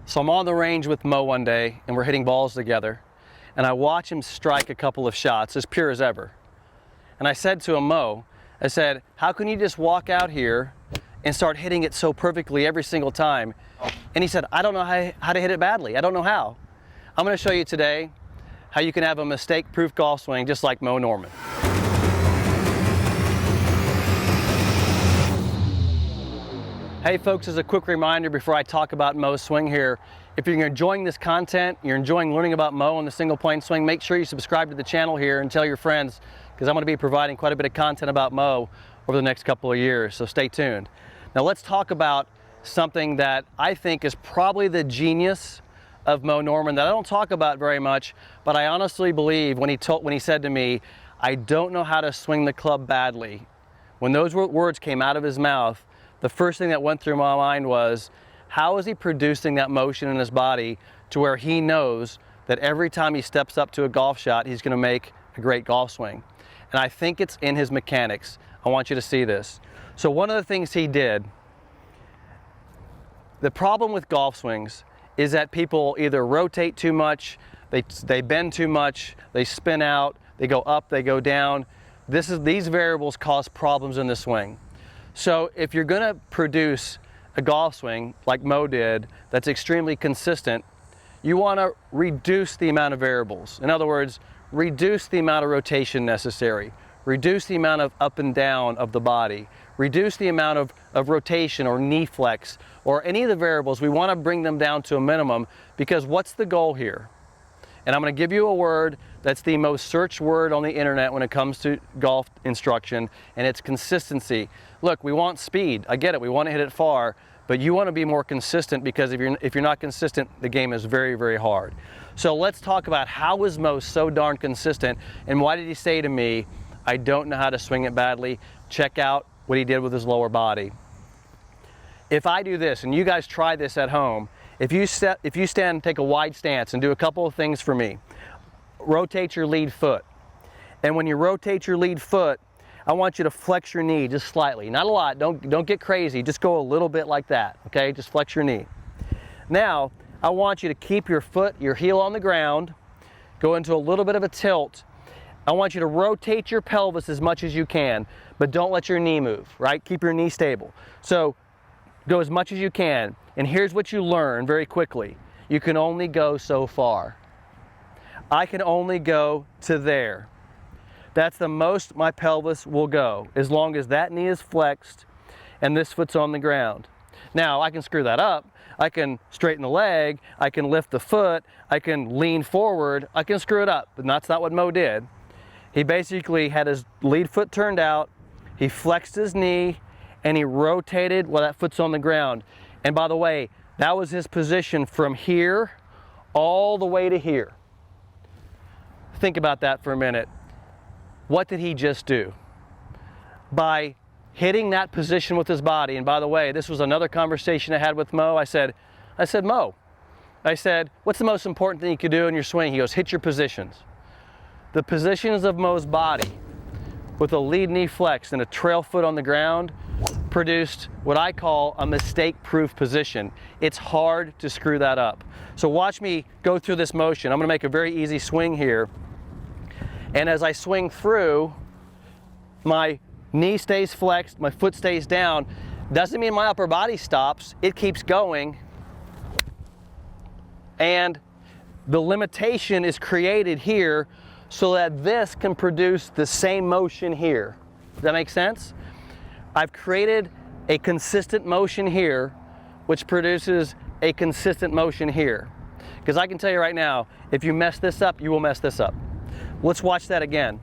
So I'm on the range with Mo one day and we're hitting balls together, and I watch him strike a couple of shots as pure as ever. And I said to him, Mo, I said, how can you just walk out here and start hitting it so perfectly every single time? And he said, I don't know how to hit it badly. I don't know how. I'm going to show you today how you can have a mistake-proof golf swing just like Mo Norman. Hey folks, as a quick reminder before I talk about Mo's swing here, if you're enjoying this content, you're enjoying learning about Mo and the single plane swing, make sure you subscribe to the channel here and tell your friends, because I'm going to be providing quite a bit of content about Mo over the next couple of years, so stay tuned. Now let's talk about something that I think is probably the genius of Mo Norman that I don't talk about very much, but I honestly believe when he said to me, I don't know how to swing the club badly. When those words came out of his mouth, the first thing that went through my mind was, how is he producing that motion in his body to where he knows that every time he steps up to a golf shot, he's going to make a great golf swing? And I think it's in his mechanics. I want you to see this. So one of the things he did, the problem with golf swings is that people either rotate too much, they bend too much, they spin out, they go up, they go down. These variables cause problems in the swing. So if you're going to produce a golf swing like Mo did that's extremely consistent, you want to reduce the amount of variables. In other words, reduce the amount of rotation necessary, reduce the amount of up and down of the body, reduce the amount of rotation or knee flex or any of the variables. We want to bring them down to a minimum, because what's the goal here? And I'm going to give you a word that's the most searched word on the internet when it comes to golf instruction, and it's consistency. Look, we want speed. I get it. We want to hit it far, but you want to be more consistent, because if you're not consistent, the game is very, very hard. So let's talk about how is Mo so darn consistent, and why did he say to me, I don't know how to swing it badly? Check out what he did with his lower body. If I do this, and you guys try this at home, if you stand, take a wide stance and do a couple of things for me. Rotate your lead foot. And when you rotate your lead foot, I want you to flex your knee just slightly. Not a lot, don't get crazy, just go a little bit like that, okay? Just flex your knee. Now, I want you to keep your foot, your heel on the ground, go into a little bit of a tilt. I want you to rotate your pelvis as much as you can, but don't let your knee move, right? Keep your knee stable. So, go as much as you can. And here's what you learn very quickly. You can only go so far. I can only go to there. That's the most my pelvis will go, as long as that knee is flexed and this foot's on the ground. Now, I can screw that up. I can straighten the leg. I can lift the foot. I can lean forward. I can screw it up, but that's not what Mo did. He basically had his lead foot turned out. He flexed his knee and he rotated while that foot's on the ground. And by the way, that was his position from here all the way to here. Think about that for a minute. What did he just do? By hitting that position with his body, and by the way, this was another conversation I had with Mo. I said, Mo, what's the most important thing you could do in your swing? He goes, hit your positions. The positions of Mo's body with a lead knee flexed and a trail foot on the ground produced what I call a mistake-proof position. It's hard to screw that up. So watch me go through this motion. I'm going to make a very easy swing here. And as I swing through, my knee stays flexed, my foot stays down. Doesn't mean my upper body stops. It keeps going. And the limitation is created here so that this can produce the same motion here. Does that make sense? I've created a consistent motion here, which produces a consistent motion here. Because I can tell you right now, if you mess this up, you will mess this up. Let's watch that again.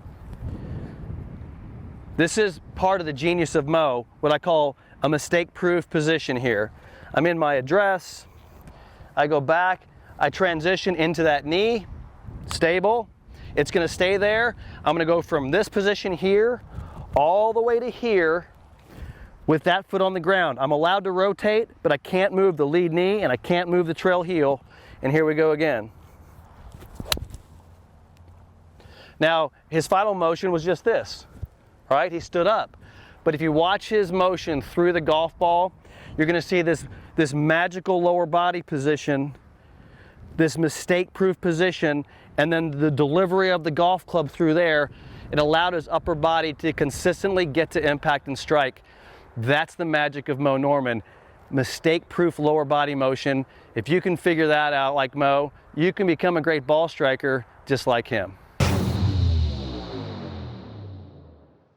This is part of the genius of Mo, what I call a mistake-proof position here. I'm in my address, I go back, I transition into that knee, stable. It's going to stay there. I'm going to go from this position here all the way to here with that foot on the ground. I'm allowed to rotate, but I can't move the lead knee and I can't move the trail heel. And here we go again. Now, his final motion was just this, right? He stood up. But if you watch his motion through the golf ball, you're going to see this this magical lower body position, this mistake-proof position, and then the delivery of the golf club through there, it allowed his upper body to consistently get to impact and strike. That's the magic of Mo Norman. Mistake-proof lower body motion. If you can figure that out like Mo, you can become a great ball striker just like him.